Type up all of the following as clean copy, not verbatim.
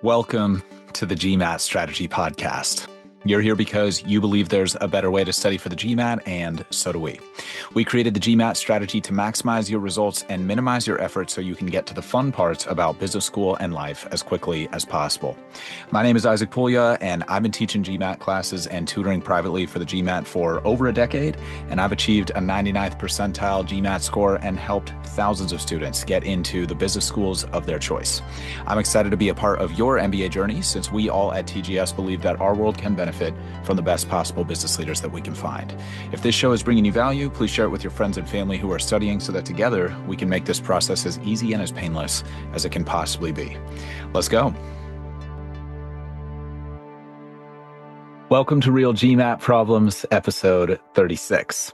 Welcome to the GMAT Strategy Podcast. You're here because you believe there's a better way to study for the GMAT, and so do we. We created the GMAT strategy to maximize your results and minimize your effort so you can get to the fun parts about business school and life as quickly as possible. My name is Isaac Puglia, and I've been teaching GMAT classes and tutoring privately for the GMAT for over a decade, and I've achieved a 99th percentile GMAT score and helped thousands of students get into the business schools of their choice. I'm excited to be a part of your MBA journey since we all at TGS believe that our world can benefit from the best possible business leaders that we can find. If this show is bringing you value, please share it with your friends and family who are studying so that together we can make this process as easy and as painless as it can possibly be. Let's go. Welcome to Real GMAT Problems, episode 36.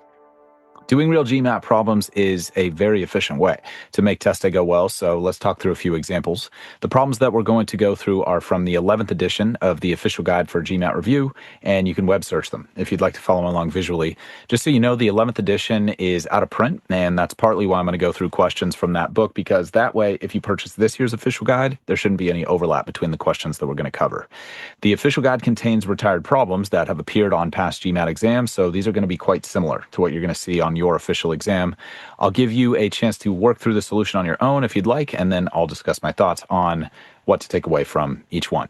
Doing real GMAT problems is a very efficient way to make test day go well, so let's talk through a few examples. The problems that we're going to go through are from the 11th edition of the official guide for GMAT review, and you can web search them if you'd like to follow along visually. Just so you know, the 11th edition is out of print, and that's partly why I'm going to go through questions from that book, because that way, if you purchase this year's official guide, there shouldn't be any overlap between the questions that we're going to cover. The official guide contains retired problems that have appeared on past GMAT exams, so these are going to be quite similar to what you're going to see on your official exam. I'll give you a chance to work through the solution on your own if you'd like, and then I'll discuss my thoughts on what to take away from each one.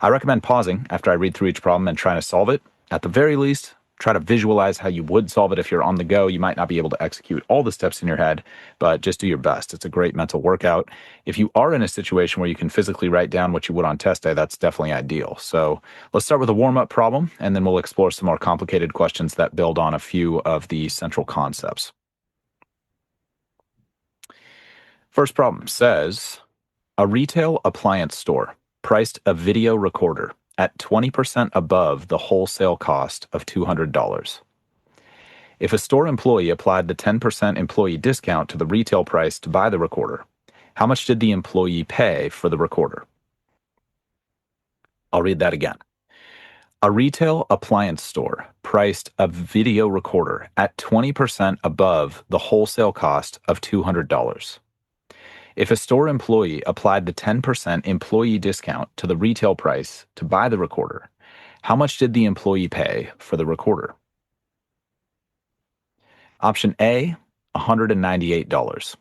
I recommend pausing after I read through each problem and trying to solve it. At the very least, try to visualize how you would solve it if you're on the go. You might not be able to execute all the steps in your head, but just do your best. It's a great mental workout. If you are in a situation where you can physically write down what you would on test day, that's definitely ideal. So let's start with a warm-up problem, and then we'll explore some more complicated questions that build on a few of the central concepts. First problem says, a retail appliance store priced a video recorder at 20% above the wholesale cost of $200. If a store employee applied the 10% employee discount to the retail price to buy the recorder, how much did the employee pay for the recorder? I'll read that again. A retail appliance store priced a video recorder at 20% above the wholesale cost of $200. If a store employee applied the 10% employee discount to the retail price to buy the recorder, how much did the employee pay for the recorder? Option A, $198.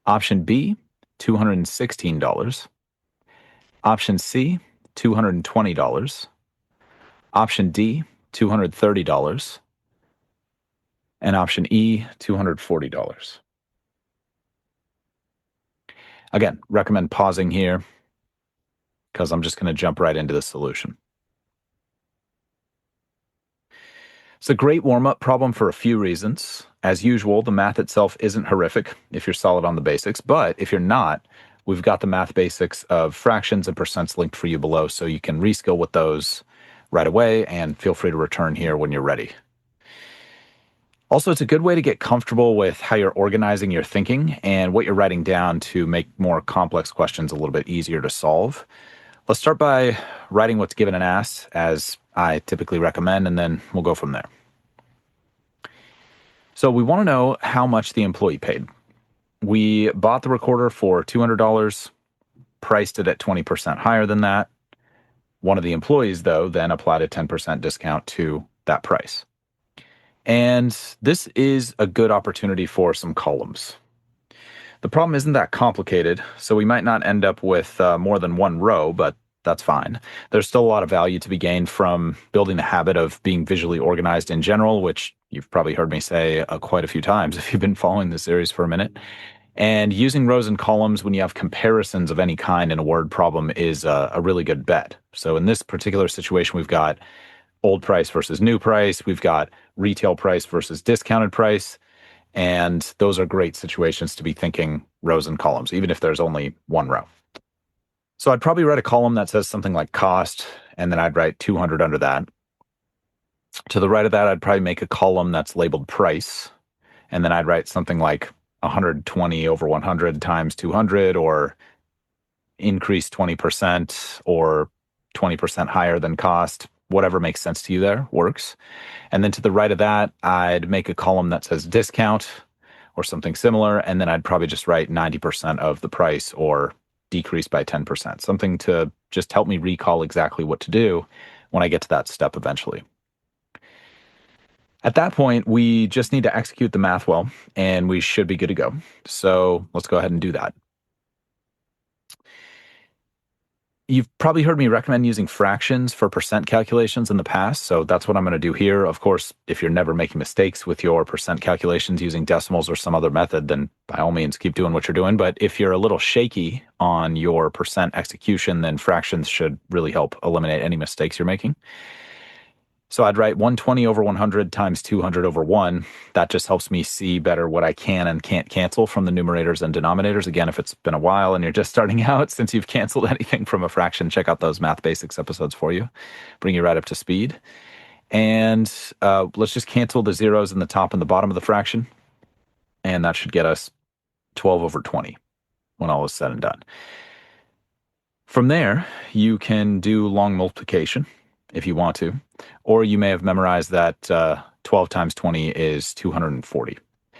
Option B, $216. Option C, $220. Option D, $230. And option E, $240. Again, recommend pausing here because I'm just going to jump right into the solution. It's a great warm-up problem for a few reasons. As usual, the math itself isn't horrific if you're solid on the basics, but if you're not, we've got the math basics of fractions and percents linked for you below, so you can reskill with those right away, and feel free to return here when you're ready. Also, it's a good way to get comfortable with how you're organizing your thinking and what you're writing down to make more complex questions a little bit easier to solve. Let's start by writing what's given and asked, as I typically recommend, and then we'll go from there. So we want to know how much the employee paid. We bought the recorder for $200, priced it at 20% higher than that. One of the employees, though, then applied a 10% discount to that price. And this is a good opportunity for some columns. The problem isn't that complicated, so we might not end up with more than one row, but that's fine. There's still a lot of value to be gained from building the habit of being visually organized in general, which you've probably heard me say quite a few times if you've been following this series for a minute. And using rows and columns when you have comparisons of any kind in a word problem is a really good bet. So in this particular situation, we've got old price versus new price. We've got retail price versus discounted price. And those are great situations to be thinking rows and columns, even if there's only one row. So I'd probably write a column that says something like cost, and then I'd write 200 under that. To the right of that, I'd probably make a column that's labeled price, and then I'd write something like 120 over 100 times 200, or increase 20%, or 20% higher than cost. Whatever makes sense to you there works. And then to the right of that, I'd make a column that says discount or something similar, and then I'd probably just write 90% of the price or decreased by 10%, something to just help me recall exactly what to do when I get to that step eventually. At that point, we just need to execute the math well, and we should be good to go. So let's go ahead and do that. You've probably heard me recommend using fractions for percent calculations in the past, so that's what I'm going to do here. Of course, if you're never making mistakes with your percent calculations using decimals or some other method, then by all means keep doing what you're doing. But if you're a little shaky on your percent execution, then fractions should really help eliminate any mistakes you're making. So I'd write 120 over 100 times 200 over 1. That just helps me see better what I can and can't cancel from the numerators and denominators. Again, if it's been a while and you're just starting out, since you've canceled anything from a fraction, check out those Math Basics episodes for you. Bring you right up to speed. And let's just cancel the zeros in the top and the bottom of the fraction. And that should get us 12 over 20 when all is said and done. From there, you can do long multiplication if you want to, or you may have memorized that 12 times 20 is 240.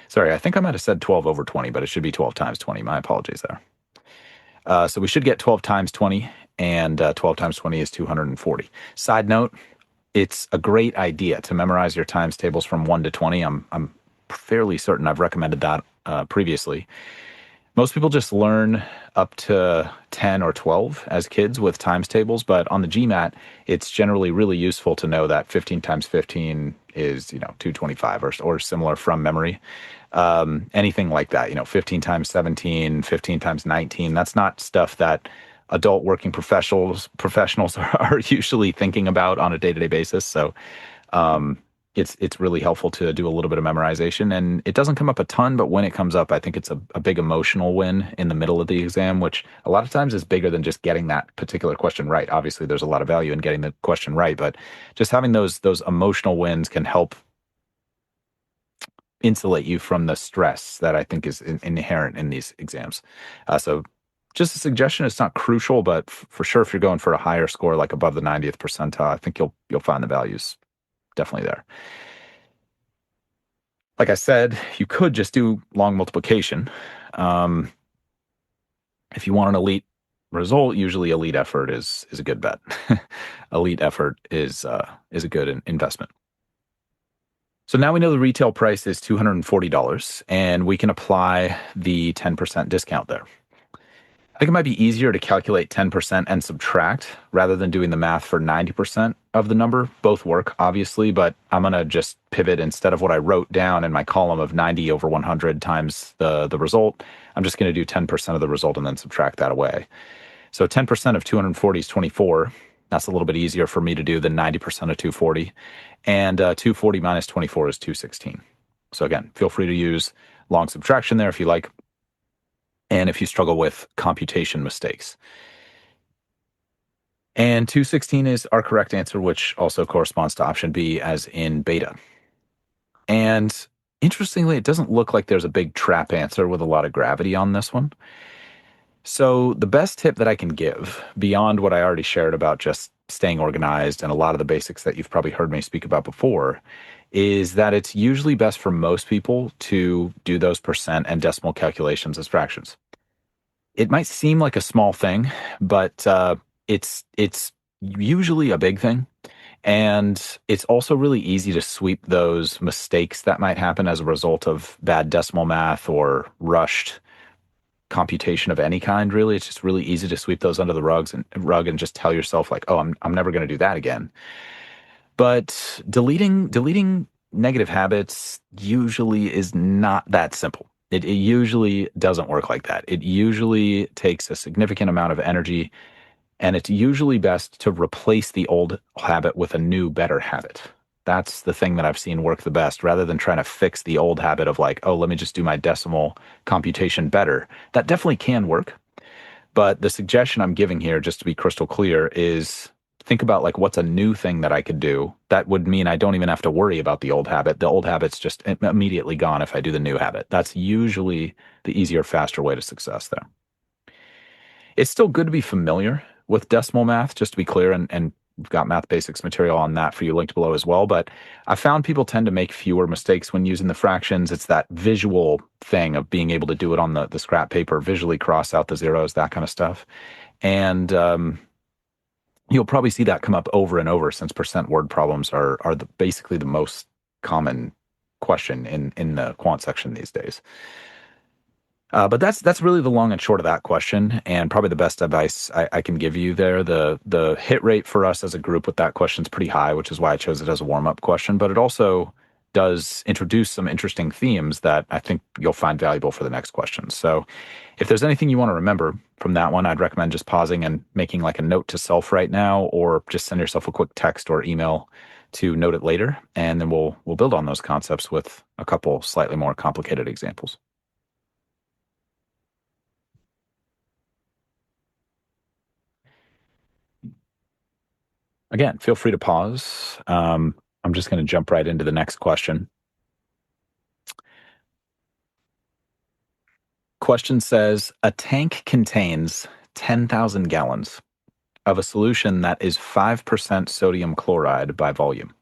Sorry, I think I might have said 12 over 20, but it should be 12 times 20. My apologies there. So we should get 12 times 20, and 12 times 20 is 240. Side note, it's a great idea to memorize your times tables from 1 to 20. I'm fairly certain I've recommended that previously. Most people just learn up to 10 or 12 as kids with times tables, but on the GMAT, it's generally really useful to know that 15 times 15 is, 225 or similar from memory. Anything like that, 15 times 17, 15 times 19, that's not stuff that adult working professionals are usually thinking about on a day-to-day basis. So, it's really helpful to do a little bit of memorization, and it doesn't come up a ton, but when it comes up, I think it's a big emotional win in the middle of the exam, which a lot of times is bigger than just getting that particular question right. Obviously, there's a lot of value in getting the question right, but just having those emotional wins can help insulate you from the stress that I think is inherent in these exams. So just a suggestion, it's not crucial, but for sure, if you're going for a higher score, like above the 90th percentile, I think you'll find the values definitely there. Like I said, you could just do long multiplication. If you want an elite result, usually elite effort is a good bet. Elite effort is a good investment. So now we know the retail price is $240, and we can apply the 10% discount there. I think it might be easier to calculate 10% and subtract rather than doing the math for 90% of the number. Both work, obviously, but I'm going to just pivot instead of what I wrote down in my column of 90 over 100 times the result. I'm just going to do 10% of the result and then subtract that away. So 10% of 240 is 24. That's a little bit easier for me to do than 90% of 240. And 240 minus 24 is 216. So again, feel free to use long subtraction there if you like, and if you struggle with computation mistakes. And 216 is our correct answer, which also corresponds to option B, as in beta. And interestingly, it doesn't look like there's a big trap answer with a lot of gravity on this one. So the best tip that I can give, beyond what I already shared about just staying organized and a lot of the basics that you've probably heard me speak about before, is that it's usually best for most people to do those percent and decimal calculations as fractions. It might seem like a small thing, but it's usually a big thing. And it's also really easy to sweep those mistakes that might happen as a result of bad decimal math or rushed computation of any kind. Really, it's just really easy to sweep those under the rug and just tell yourself like, oh, I'm never going to do that again. But deleting negative habits usually is not that simple. It usually doesn't work like that. It usually takes a significant amount of energy, and it's usually best to replace the old habit with a new, better habit. That's the thing that I've seen work the best, rather than trying to fix the old habit of like, oh, let me just do my decimal computation better. That definitely can work. But the suggestion I'm giving here, just to be crystal clear, is think about like, what's a new thing that I could do that would mean I don't even have to worry about the old habit. The old habit's just immediately gone if I do the new habit. That's usually the easier, faster way to success there. It's still good to be familiar with decimal math, just to be clear, and We've got math basics material on that for you linked below as well. But I found people tend to make fewer mistakes when using the fractions. It's that visual thing of being able to do it on the scrap paper, visually cross out the zeros, that kind of stuff. And you'll probably see that come up over and over since percent word problems are basically the most common question in the quant section these days. But that's really the long and short of that question, and probably the best advice I can give you there. The hit rate for us as a group with that question is pretty high, which is why I chose it as a warm-up question. But it also does introduce some interesting themes that I think you'll find valuable for the next question. So if there's anything you want to remember from that one, I'd recommend just pausing and making like a note to self right now, or just send yourself a quick text or email to note it later, and then we'll build on those concepts with a couple slightly more complicated examples. Again, feel free to pause. I'm just going to jump right into the next question. Question says, a tank contains 10,000 gallons of a solution that is 5% sodium chloride by volume.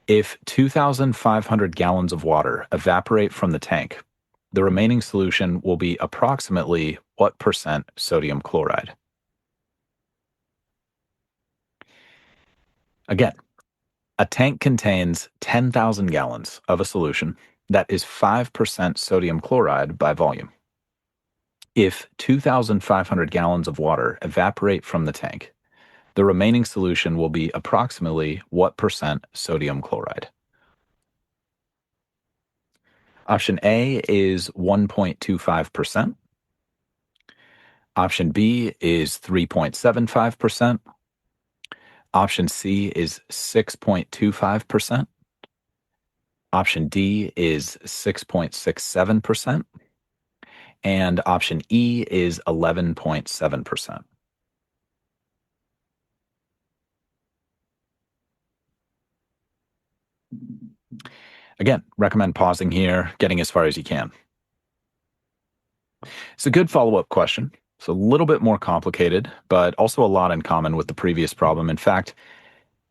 If 2,500 gallons of water evaporate from the tank, the remaining solution will be approximately what percent sodium chloride? Again, a tank contains 10,000 gallons of a solution that is 5% sodium chloride by volume. If 2,500 gallons of water evaporate from the tank, the remaining solution will be approximately what percent sodium chloride? Option A is 1.25%. Option B is 3.75%. Option C is 6.25%. Option D is 6.67%. And option E is 11.7%. Again, recommend pausing here, getting as far as you can. It's a good follow-up question. It's a little bit more complicated, but also a lot in common with the previous problem. In fact,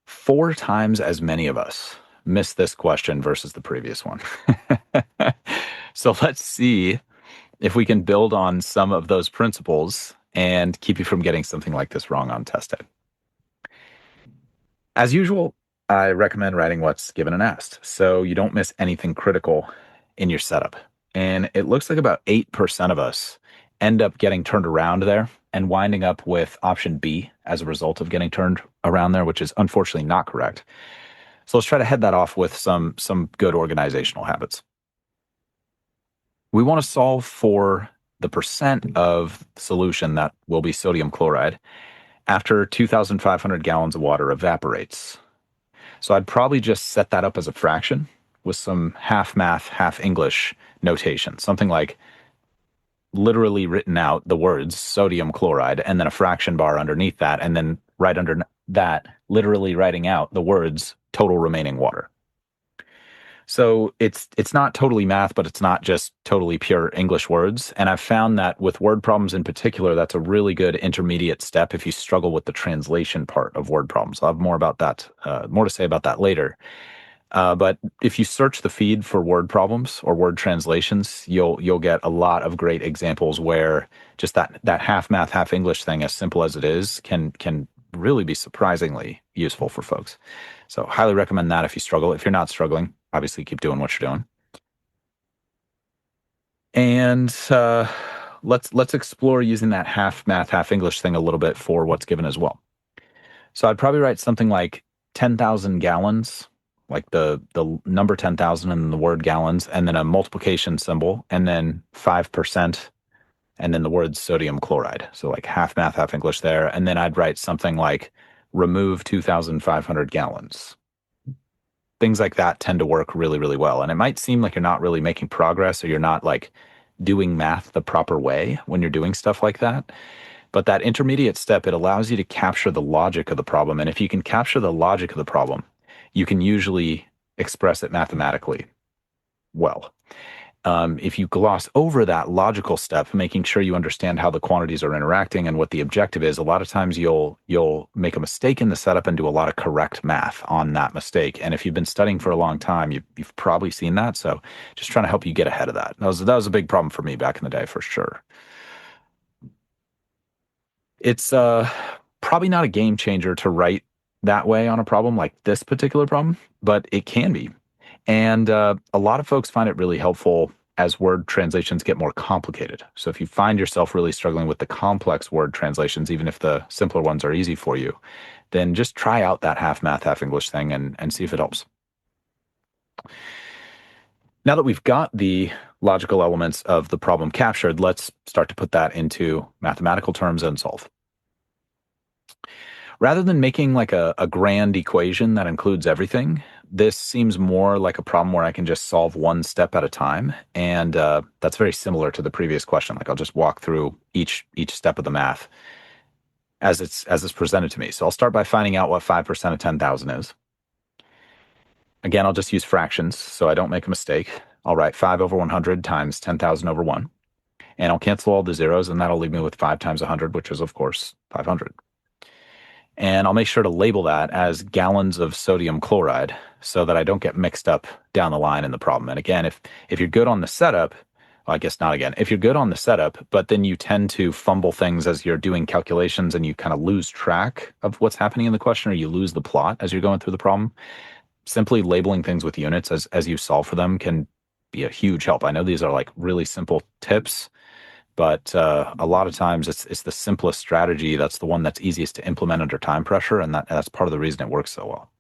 4 times as many of us missed this question versus the previous one. So let's see if we can build on some of those principles and keep you from getting something like this wrong on test day. As usual, I recommend writing what's given and asked so you don't miss anything critical in your setup. And it looks like about 8% of us end up getting turned around there and winding up with option B as a result of getting turned around there, which is unfortunately not correct. So let's try to head that off with some good organizational habits. We want to solve for the percent of solution that will be sodium chloride after 2,500 gallons of water evaporates. So I'd probably just set that up as a fraction with some half math, half English notation, something like literally written out the words sodium chloride and then a fraction bar underneath that, and then right under that, literally writing out the words total remaining water. So it's not totally math, but it's not just totally pure English words. And I've found that with word problems in particular, that's a really good intermediate step if you struggle with the translation part of word problems. I'll have more about that, more to say about that later. But if you search the feed for word problems or word translations, you'll get a lot of great examples where just that half math, half English thing, as simple as it is, can really be surprisingly useful for folks. So highly recommend that if you struggle. If you're not struggling, obviously keep doing what you're doing. And let's explore using that half math, half English thing a little bit for what's given as well. So I'd probably write something like 10,000 gallons, like the number 10,000 and the word gallons, and then a multiplication symbol, and then 5%, and then the word sodium chloride. So like half math, half English there. And then I'd write something like remove 2,500 gallons. Things like that tend to work really, really well. And it might seem like you're not really making progress or you're not like doing math the proper way when you're doing stuff like that. But that intermediate step, it allows you to capture the logic of the problem. And if you can capture the logic of the problem, you can usually express it mathematically well. If you gloss over that logical step, making sure you understand how the quantities are interacting and what the objective is, a lot of times you'll make a mistake in the setup and do a lot of correct math on that mistake. And if you've been studying for a long time, you've probably seen that. So just trying to help you get ahead of that. That was a big problem for me back in the day, for sure. It's probably not a game changer to write that way on a problem like this particular problem, but it can be. And a lot of folks find it really helpful as word translations get more complicated. So if you find yourself really struggling with the complex word translations, even if the simpler ones are easy for you, then just try out that half math, half English thing and see if it helps. Now that we've got the logical elements of the problem captured, let's start to put that into mathematical terms and solve. Rather than making like a grand equation that includes everything, this seems more like a problem where I can just solve one step at a time. And that's very similar to the previous question. Like I'll just walk through each step of the math as it's presented to me. So I'll start by finding out what 5% of 10,000 is. Again, I'll just use fractions so I don't make a mistake. I'll write 5 over 100 times 10,000 over 1. And I'll cancel all the zeros, and that'll leave me with 5 times 100, which is, of course, 500. And I'll make sure to label that as gallons of sodium chloride so that I don't get mixed up down the line in the problem. And again, if you're good on the setup, well, I guess not again. If you're good on the setup, but then you tend to fumble things as you're doing calculations and you kind of lose track of what's happening in the question, or you lose the plot as you're going through the problem, simply labeling things with units as you solve for them can be a huge help. I know these are like really simple tips, but a lot of times it's the simplest strategy. That's the one that's easiest to implement under time pressure, and that's part of the reason it works so well.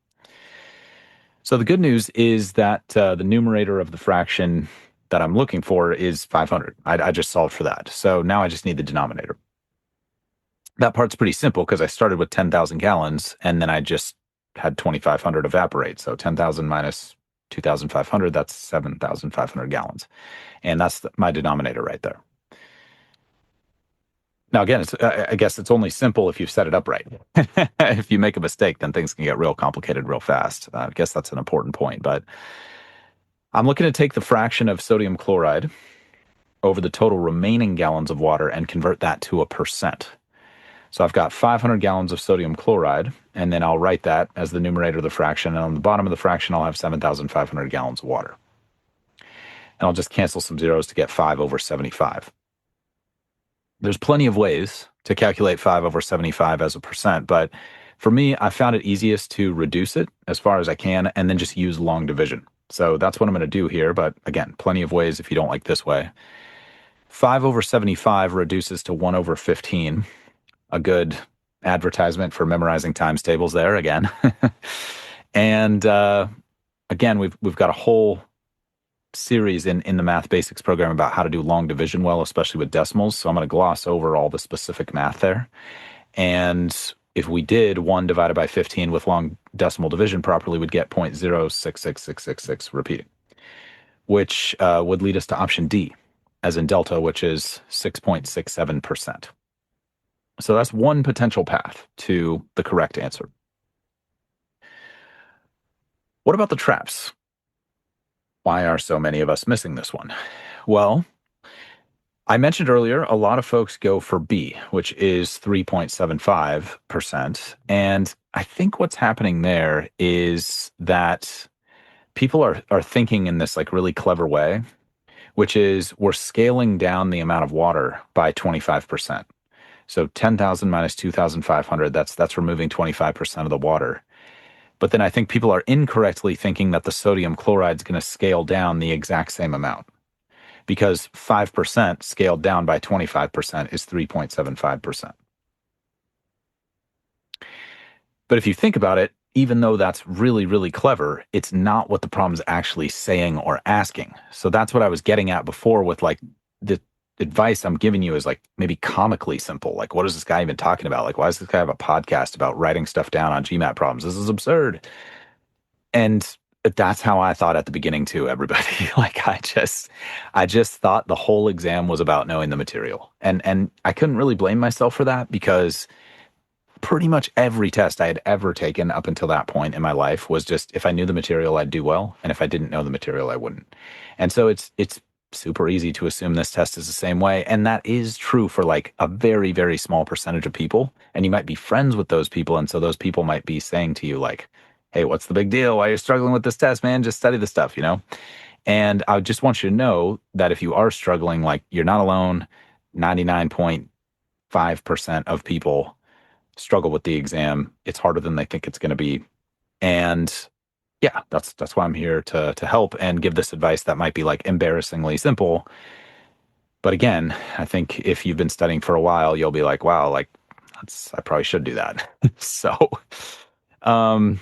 So the good news is that the numerator of the fraction that I'm looking for is 500. I just solved for that. So now I just need the denominator. That part's pretty simple because I started with 10,000 gallons, and then I just had 2,500 evaporate. So 10,000 minus 2,500, that's 7,500 gallons. And that's my denominator right there. Now, again, I guess it's only simple if you've set it up right. If you make a mistake, then things can get real complicated real fast. I guess that's an important point. But I'm looking to take the fraction of sodium chloride over the total remaining gallons of water and convert that to a percent. So I've got 500 gallons of sodium chloride, and then I'll write that as the numerator of the fraction. And on the bottom of the fraction, I'll have 7,500 gallons of water. And I'll just cancel some zeros to get 5 over 75. There's plenty of ways to calculate 5 over 75 as a percent, but for me, I found it easiest to reduce it as far as I can and then just use long division. So that's what I'm going to do here, but again, plenty of ways if you don't like this way. 5 over 75 reduces to 1 over 15. A good advertisement for memorizing times tables there again. And again, we've got a whole series in the Math Basics program about how to do long division well, especially with decimals. So I'm going to gloss over all the specific math there. And if we did 1 divided by 15 with long decimal division properly, we'd get 0.066666 repeating, which would lead us to option D, as in delta, which is 6.67%. So that's one potential path to the correct answer. What about the traps? Why are so many of us missing this one? Well, I mentioned earlier, a lot of folks go for B, which is 3.75%. And I think what's happening there is that people are thinking in this like really clever way, which is we're scaling down the amount of water by 25%. So 10,000 minus 2,500, that's removing 25% of the water. But then I think people are incorrectly thinking that the sodium chloride is going to scale down the exact same amount, because 5% scaled down by 25% is 3.75%. But if you think about it, even though that's really, really clever, it's not what the problem's actually saying or asking. So that's what I was getting at before with like the advice I'm giving you is like maybe comically simple. Like, what is this guy even talking about? Like, why does this guy have a podcast about writing stuff down on GMAT problems? This is absurd. And that's how I thought at the beginning too, everybody. Like I just thought the whole exam was about knowing the material. And I couldn't really blame myself for that, because pretty much every test I had ever taken up until that point in my life was just, if I knew the material, I'd do well. And if I didn't know the material, I wouldn't. And so it's super easy to assume this test is the same way. And that is true for like a very, very small percentage of people. And you might be friends with those people. And so those people might be saying to you, like, hey, what's the big deal? Why are you struggling with this test, man? Just study the stuff, you know? And I just want you to know that if you are struggling, like, you're not alone. 99.5% of people struggle with the exam. It's harder than they think it's going to be. And yeah, that's why I'm here to help and give this advice that might be like embarrassingly simple. But again, I think if you've been studying for a while, you'll be like, wow, like I probably should do that. So um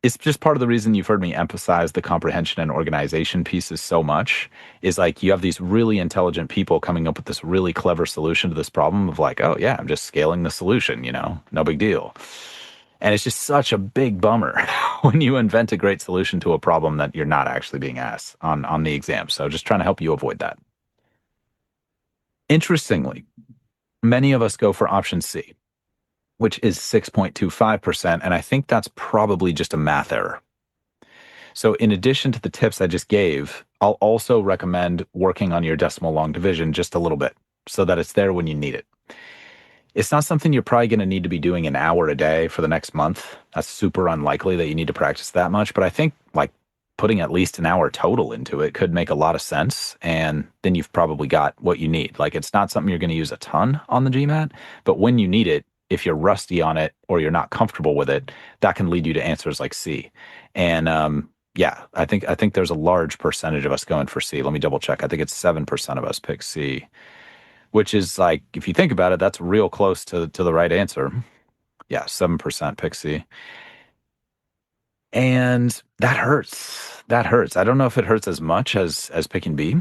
it's just part of the reason you've heard me emphasize the comprehension and organization pieces so much is like you have these really intelligent people coming up with this really clever solution to this problem of like, oh yeah, I'm just scaling the solution, you know, no big deal. And it's just such a big bummer when you invent a great solution to a problem that you're not actually being asked on the exam. So just trying to help you avoid that. Interestingly, many of us go for option C, which is 6.25%. And I think that's probably just a math error. So, in addition to the tips I just gave, I'll also recommend working on your decimal long division just a little bit so that it's there when you need it. It's not something you're probably going to need to be doing an hour a day for the next month. That's super unlikely that you need to practice that much. But I think like putting at least an hour total into it could make a lot of sense. And then you've probably got what you need. Like it's not something you're going to use a ton on the GMAT, but when you need it, if you're rusty on it or you're not comfortable with it, that can lead you to answers like C. And yeah, I think there's a large percentage of us going for C. Let me double check. I think it's 7% of us pick C, which is like, if you think about it, that's real close to the right answer. Yeah, 7% pick C. And that hurts. That hurts. I don't know if it hurts as much as picking B.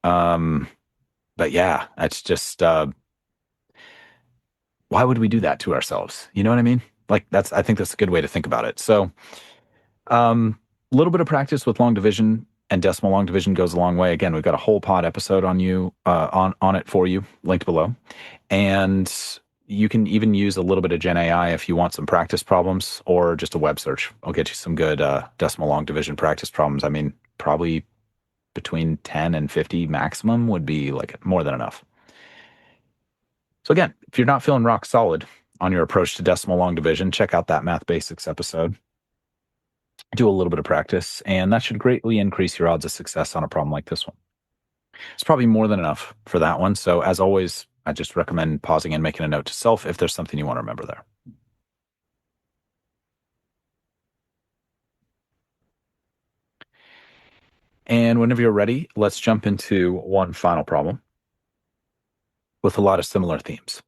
Um, but yeah, that's just why would we do that to ourselves? You know what I mean? Like I think that's a good way to think about it. So a little bit of practice with long division and decimal long division goes a long way. Again, we've got a whole pod episode on you on it for you, linked below. And you can even use a little bit of Gen AI if you want some practice problems or just a web search. I'll get you some good decimal long division practice problems. I mean, probably between 10 and 50 maximum would be like more than enough. So again, if you're not feeling rock solid on your approach to decimal long division, check out that math basics episode. Do a little bit of practice, and that should greatly increase your odds of success on a problem like this one. It's probably more than enough for that one. So as always, I just recommend pausing and making a note to self if there's something you want to remember there. And whenever you're ready, let's jump into one final problem with a lot of similar themes.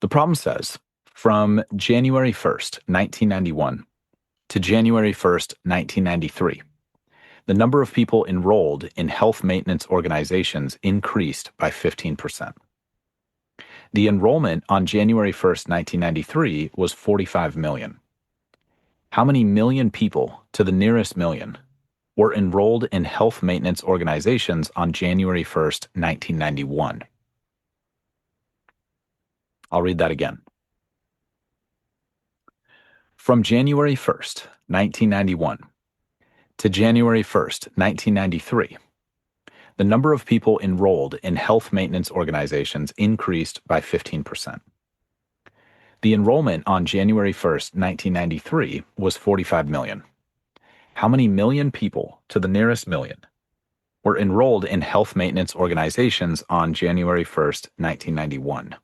The problem says, from January 1st, 1991 to January 1st, 1993, the number of people enrolled in health maintenance organizations increased by 15%. The enrollment on January 1st, 1993 was 45 million. How many million people to the nearest million were enrolled in health maintenance organizations on January 1st, 1991? I'll read that again. From January 1st, 1991 to January 1st, 1993, the number of people enrolled in health maintenance organizations increased by 15%. The enrollment on January 1st, 1993 was 45 million. How many million people to the nearest million were enrolled in health maintenance organizations on January 1st, 1991?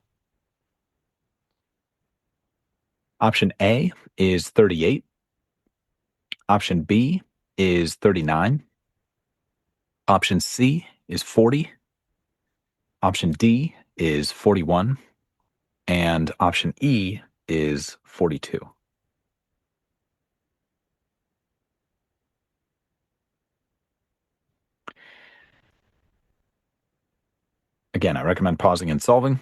Option A is 38. Option B is 39. Option C is 40. Option D is 41. And option E is 42. Again, I recommend pausing and solving.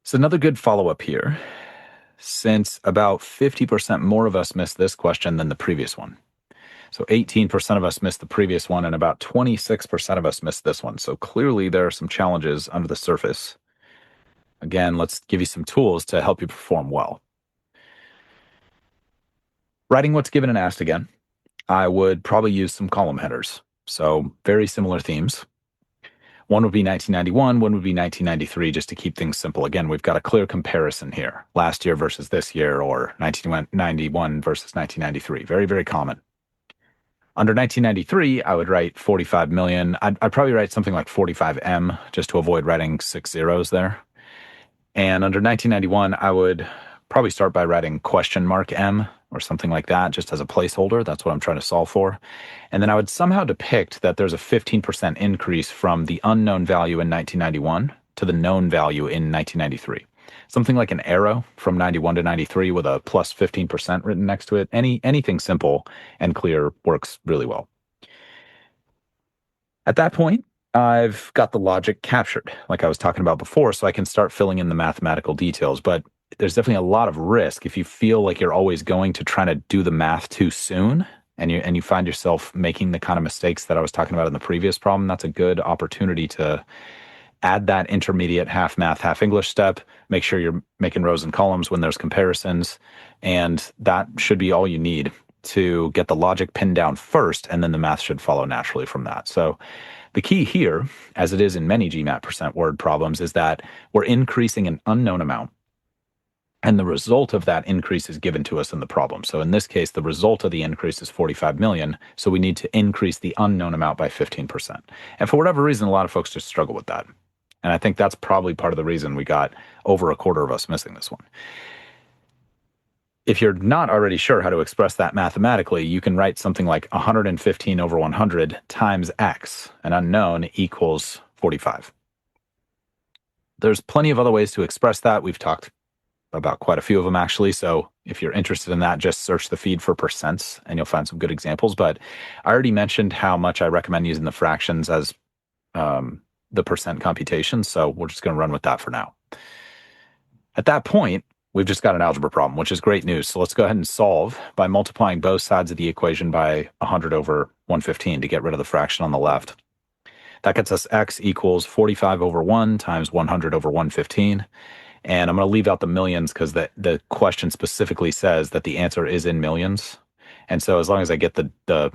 So another good follow-up here, since about 50% more of us missed this question than the previous one. So 18% of us missed the previous one, and about 26% of us missed this one. So clearly there are some challenges under the surface. Again, let's give you some tools to help you perform well. Writing what's given and asked again. I would probably use some column headers. So very similar themes. One would be 1991, one would be 1993, just to keep things simple. Again, we've got a clear comparison here. Last year versus this year, or 1991 versus 1993. Very, very common. Under 1993, I would write 45 million. I'd probably write something like 45M just to avoid writing 6 zeros there. And under 1991, I would probably start by writing question mark M or something like that, just as a placeholder. That's what I'm trying to solve for. And then I would somehow depict that there's a 15% increase from the unknown value in 1991 to the known value in 1993. Something like an arrow from 91 to 93 with a plus 15% written next to it. Anything simple and clear works really well. At that point, I've got the logic captured, like I was talking about before, so I can start filling in the mathematical details. But there's definitely a lot of risk if you feel like you're always going to try to do the math too soon and you find yourself making the kind of mistakes that I was talking about in the previous problem. That's a good opportunity to add that intermediate half math, half English step. Make sure you're making rows and columns when there's comparisons. And that should be all you need to get the logic pinned down first, and then the math should follow naturally from that. So the key here, as it is in many GMAT percent word problems, is that we're increasing an unknown amount, and the result of that increase is given to us in the problem. So in this case, the result of the increase is 45 million. So we need to increase the unknown amount by 15%. And for whatever reason, a lot of folks just struggle with that. And I think that's probably part of the reason we got over a quarter of us missing this one. If you're not already sure how to express that mathematically, you can write something like 115 over 100 times x, an unknown, equals 45. There's plenty of other ways to express that. We've talked about quite a few of them, actually. So if you're interested in that, just search the feed for percents and you'll find some good examples. But I already mentioned how much I recommend using the fractions as the percent computation. So we're just going to run with that for now. At that point, we've just got an algebra problem, which is great news. So let's go ahead and solve by multiplying both sides of the equation by 100 over 115 to get rid of the fraction on the left. That gets us x equals 45 over 1 times 100 over 115. And I'm going to leave out the millions because the question specifically says that the answer is in millions. And so as long as I get the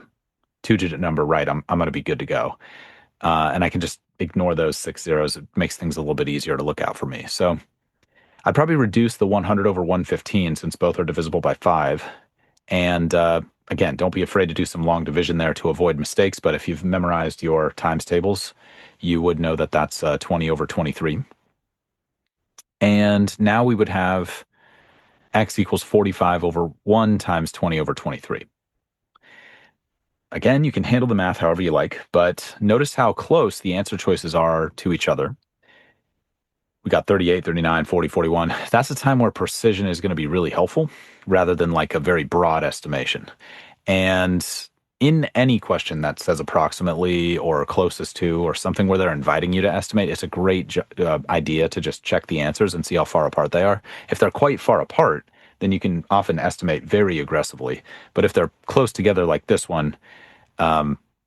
two-digit number right, I'm going to be good to go. And I can just ignore those 6 zeros. It makes things a little bit easier to look out for me. So I'd probably reduce the 100 over 115 since both are divisible by 5. And again, don't be afraid to do some long division there to avoid mistakes. But if you've memorized your times tables, you would know that that's 20 over 23. And now we would have x equals 45 over 1 times 20 over 23. Again, you can handle the math however you like, but notice how close the answer choices are to each other. We got 38, 39, 40, 41. That's a time where precision is going to be really helpful rather than like a very broad estimation. And in any question that says approximately or closest to or something where they're inviting you to estimate, it's a great idea to just check the answers and see how far apart they are. If they're quite far apart, then you can often estimate very aggressively. But if they're close together like this one,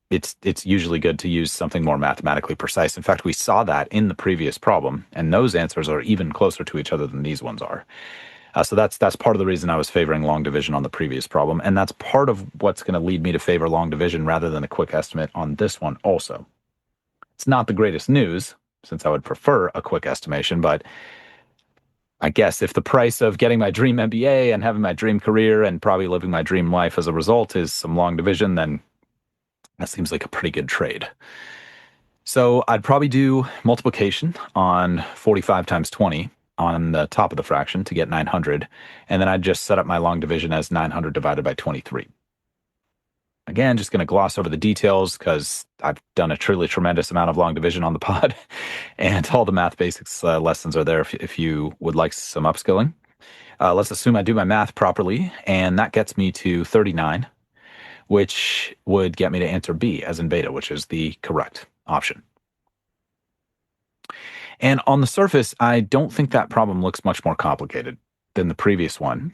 it's usually good to use something more mathematically precise. In fact, we saw that in the previous problem, and those answers are even closer to each other than these ones are. So that's part of the reason I was favoring long division on the previous problem, and that's part of what's going to lead me to favor long division rather than a quick estimate on this one also. It's not the greatest news, since I would prefer a quick estimation, but I guess if the price of getting my dream MBA and having my dream career and probably living my dream life as a result is some long division, then that seems like a pretty good trade. So I'd probably do multiplication on 45 times 20 on the top of the fraction to get 900. And then I'd just set up my long division as 900 divided by 23. Again, just going to gloss over the details because I've done a truly tremendous amount of long division on the pod. And all the math basics lessons are there if you would like some upskilling. Let's assume I do my math properly. And that gets me to 39, which would get me to answer B, as in beta, which is the correct option. And on the surface, I don't think that problem looks much more complicated than the previous one,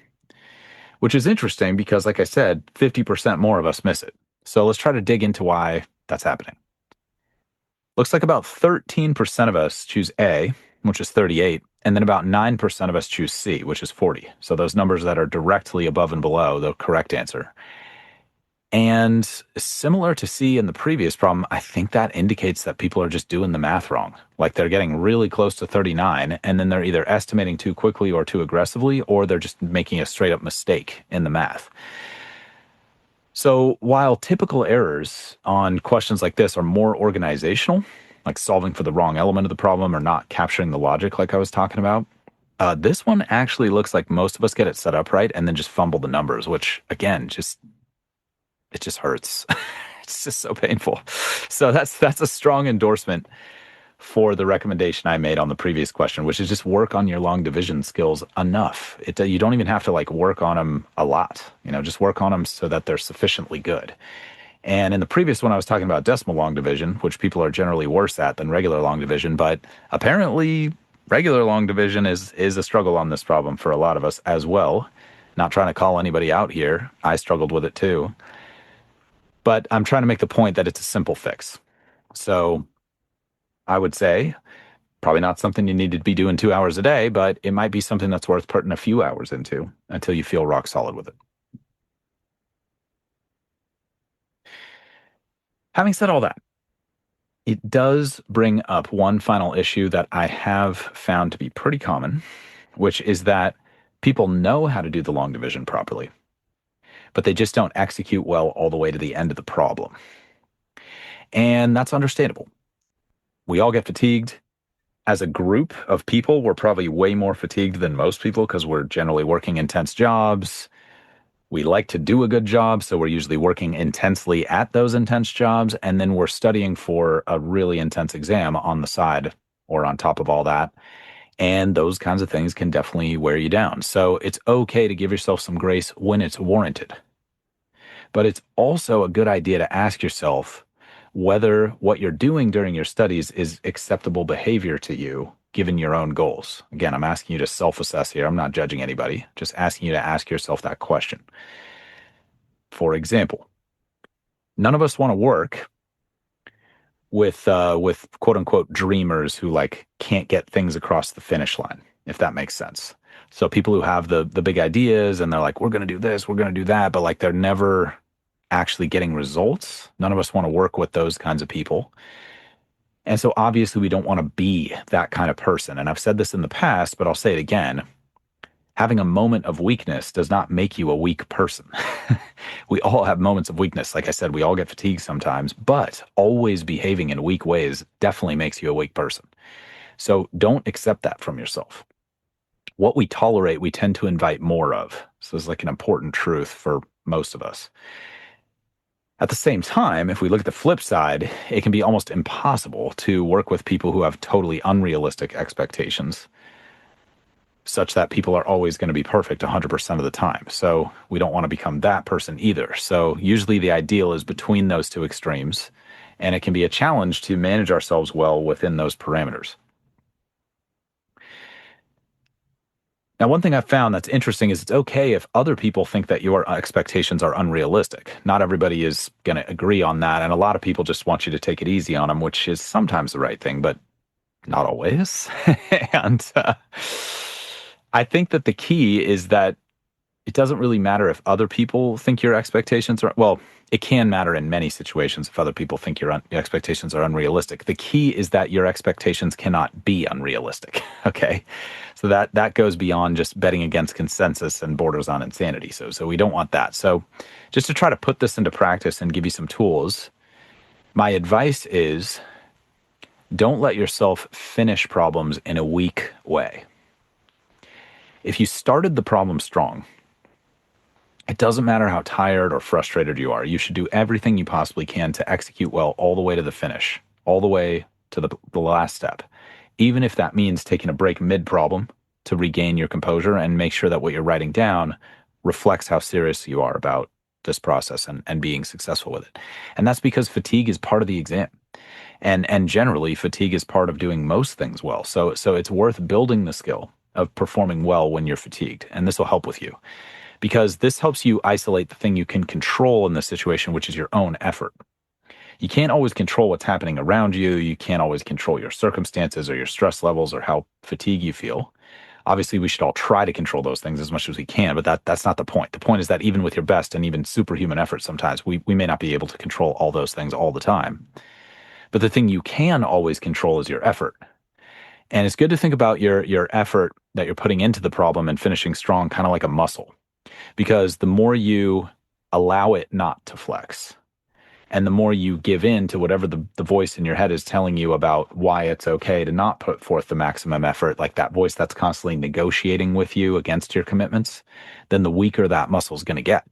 which is interesting because, like I said, 50% more of us miss it. So let's try to dig into why that's happening. Looks like about 13% of us choose A, which is 38, and then about 9% of us choose C, which is 40. So those numbers that are directly above and below the correct answer. And similar to C in the previous problem, I think that indicates that people are just doing the math wrong. Like they're getting really close to 39, and then they're either estimating too quickly or too aggressively, or they're just making a straight up mistake in the math. So while typical errors on questions like this are more organizational, like solving for the wrong element of the problem or not capturing the logic like I was talking about, this one actually looks like most of us get it set up right and then just fumble the numbers, which again, it just hurts. It's just so painful. So that's a strong endorsement for the recommendation I made on the previous question, which is just work on your long division skills enough. You don't even have to like work on them a lot. Just work on them so that they're sufficiently good. And in the previous one, I was talking about decimal long division, which people are generally worse at than regular long division. But apparently, regular long division is a struggle on this problem for a lot of us as well. Not trying to call anybody out here. I struggled with it too. But I'm trying to make the point that it's a simple fix. So I would say probably not something you need to be doing 2 hours a day, but it might be something that's worth putting a few hours into until you feel rock solid with it. Having said all that, it does bring up one final issue that I have found to be pretty common, which is that people know how to do the long division properly, but they just don't execute well all the way to the end of the problem. And that's understandable. We all get fatigued. As a group of people, we're probably way more fatigued than most people because we're generally working intense jobs. We like to do a good job, so we're usually working intensely at those intense jobs, and then we're studying for a really intense exam on the side or on top of all that. And those kinds of things can definitely wear you down. So it's okay to give yourself some grace when it's warranted. But it's also a good idea to ask yourself whether what you're doing during your studies is acceptable behavior to you given your own goals. Again, I'm asking you to self-assess here. I'm not judging anybody, just asking you to ask yourself that question. For example, none of us want to work with quote unquote dreamers who like can't get things across the finish line, if that makes sense. So people who have the big ideas and they're like, we're going to do this, we're going to do that, but like they're never actually getting results. None of us want to work with those kinds of people. And so obviously we don't want to be that kind of person. And I've said this in the past, but I'll say it again. Having a moment of weakness does not make you a weak person. We all have moments of weakness. Like I said, we all get fatigued sometimes, but always behaving in weak ways definitely makes you a weak person. So don't accept that from yourself. What we tolerate, we tend to invite more of. So it's like an important truth for most of us. At the same time, if we look at the flip side, it can be almost impossible to work with people who have totally unrealistic expectations, such that people are always going to be perfect 100% of the time. So we don't want to become that person either. So usually the ideal is between those two extremes, and it can be a challenge to manage ourselves well within those parameters. Now, one thing I've found that's interesting is it's okay if other people think that your expectations are unrealistic. Not everybody is going to agree on that, and a lot of people just want you to take it easy on them, which is sometimes the right thing, but not always. And I think that the key is that it doesn't really matter if other people think your expectations are, well, it can matter in many situations if other people think your expectations are unrealistic. The key is that your expectations cannot be unrealistic, okay? So that goes beyond just betting against consensus and borders on insanity. So we don't want that. So just to try to put this into practice and give you some tools, my advice is don't let yourself finish problems in a weak way. If you started the problem strong, it doesn't matter how tired or frustrated you are. You should do everything you possibly can to execute well all the way to the finish, all the way to the last step, even if that means taking a break mid-problem to regain your composure and make sure that what you're writing down reflects how serious you are about this process and being successful with it. And that's because fatigue is part of the exam. And generally, fatigue is part of doing most things well. So it's worth building the skill of performing well when you're fatigued, and this will help with you. Because this helps you isolate the thing you can control in the situation, which is your own effort. You can't always control what's happening around you. You can't always control your circumstances or your stress levels or how fatigued you feel. Obviously, we should all try to control those things as much as we can, but that's not the point. The point is that even with your best and even superhuman effort, sometimes we may not be able to control all those things all the time. But the thing you can always control is your effort. And it's good to think about your effort that you're putting into the problem and finishing strong, kind of like a muscle, because the more you allow it not to flex, and the more you give in to whatever the voice in your head is telling you about why it's okay to not put forth the maximum effort, like that voice that's constantly negotiating with you against your commitments, then the weaker that muscle is going to get.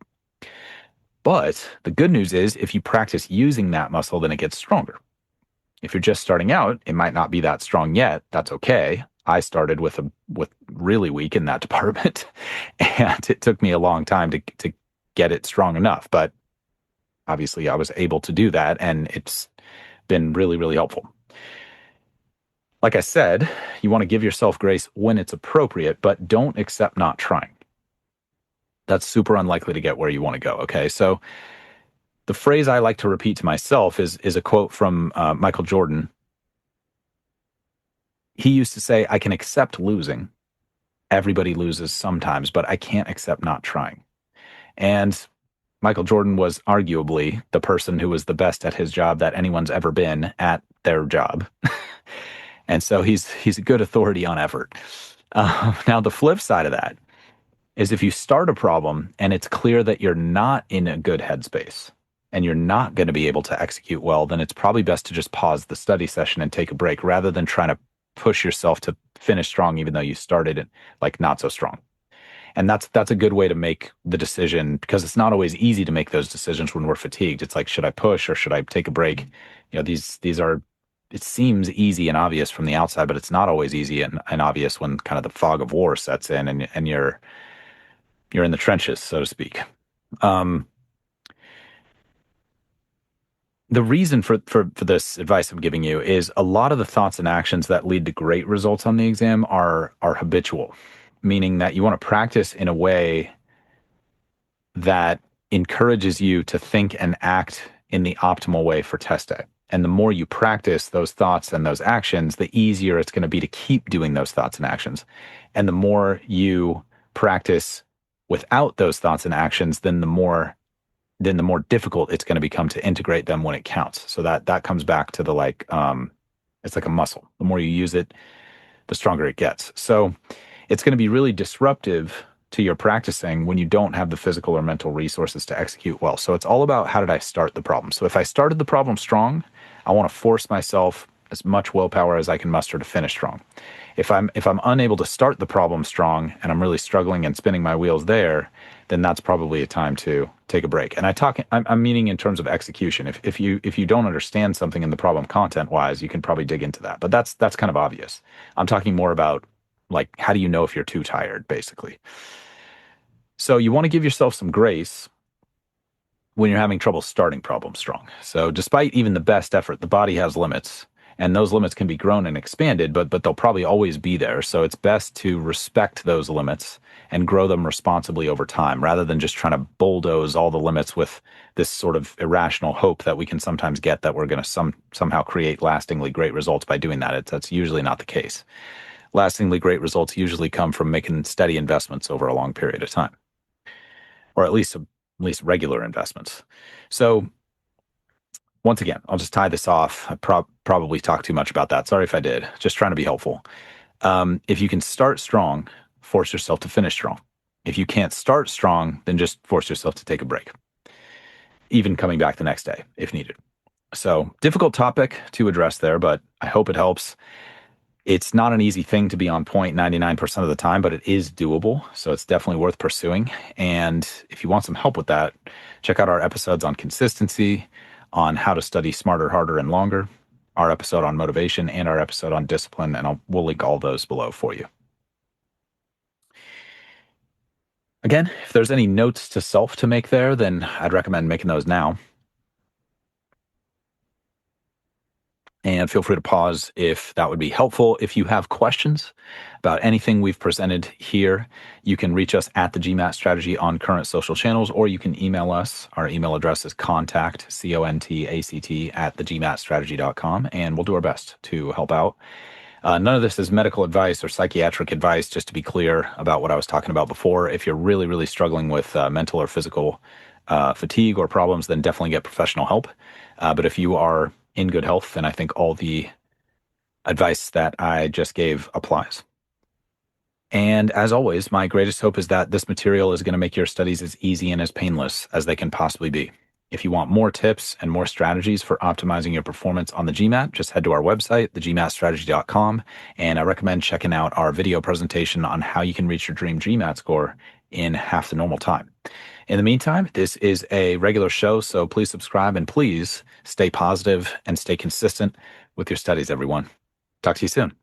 But the good news is if you practice using that muscle, then it gets stronger. If you're just starting out, it might not be that strong yet. That's okay. I started with really weak in that department, and it took me a long time to get it strong enough. But obviously, I was able to do that, and it's been really, really helpful. Like I said, you want to give yourself grace when it's appropriate, but don't accept not trying. That's super unlikely to get where you want to go. Okay, so the phrase I like to repeat to myself is a quote from Michael Jordan. He used to say, "I can accept losing. Everybody loses sometimes, but I can't accept not trying." And Michael Jordan was arguably the person who was the best at his job that anyone's ever been at their job. And so he's a good authority on effort. Now, the flip side of that is if you start a problem and it's clear that you're not in a good headspace and you're not going to be able to execute well, then it's probably best to just pause the study session and take a break rather than trying to push yourself to finish strong, even though you started it like not so strong. And that's a good way to make the decision, because it's not always easy to make those decisions when we're fatigued. It's like, should I push or should I take a break? These are, it seems easy and obvious from the outside, but it's not always easy and obvious when kind of the fog of war sets in and you're in the trenches, so to speak. The reason for this advice I'm giving you is a lot of the thoughts and actions that lead to great results on the exam are habitual, meaning that you want to practice in a way that encourages you to think and act in the optimal way for test day. And the more you practice those thoughts and those actions, the easier it's going to be to keep doing those thoughts and actions. And the more you practice without those thoughts and actions, then the more difficult it's going to become to integrate them when it counts. So that comes back to the it's like a muscle. The more you use it, the stronger it gets. So it's going to be really disruptive to your practicing when you don't have the physical or mental resources to execute well. So it's all about, how did I start the problem? So if I started the problem strong, I want to force myself as much willpower as I can muster to finish strong. If I'm unable to start the problem strong and I'm really struggling and spinning my wheels there, then that's probably a time to take a break. And I'm meaning in terms of execution. If you don't understand something in the problem content wise, you can probably dig into that. But that's kind of obvious. I'm talking more about, like, how do you know if you're too tired, basically. So you want to give yourself some grace when you're having trouble starting problems strong. So despite even the best effort, the body has limits. And those limits can be grown and expanded, but they'll probably always be there. So it's best to respect those limits and grow them responsibly over time, rather than just trying to bulldoze all the limits with this sort of irrational hope that we can sometimes get that we're going to somehow create lastingly great results by doing that. That's usually not the case. Lastingly great results usually come from making steady investments over a long period of time, or at least regular investments. So once again, I'll just tie this off. I probably talked too much about that. Sorry if I did. Just trying to be helpful. If you can start strong, force yourself to finish strong. If you can't start strong, then just force yourself to take a break, even coming back the next day if needed. So difficult topic to address there, but I hope it helps. It's not an easy thing to be on point 99% of the time, but it is doable. So it's definitely worth pursuing. And if you want some help with that, check out our episodes on consistency, on how to study smarter, harder, and longer, our episode on motivation, and our episode on discipline, and we'll link all those below for you. Again, if there's any notes to self to make there, then I'd recommend making those now. And feel free to pause if that would be helpful. If you have questions about anything we've presented here, you can reach us at the GMAT Strategy on current social channels, or you can email us. Our email address is contact, CONTACT, @thegmatstrategy.com, and we'll do our best to help out. None of this is medical advice or psychiatric advice, just to be clear about what I was talking about before. If you're really, really struggling with mental or physical fatigue or problems, then definitely get professional help. But if you are in good health, then I think all the advice that I just gave applies. And as always, my greatest hope is that this material is going to make your studies as easy and as painless as they can possibly be. If you want more tips and more strategies for optimizing your performance on the GMAT, just head to our website, thegmatstrategy.com, and I recommend checking out our video presentation on how you can reach your dream GMAT score in half the normal time. In the meantime, this is a regular show, so please subscribe and please stay positive and stay consistent with your studies, everyone. Talk to you soon.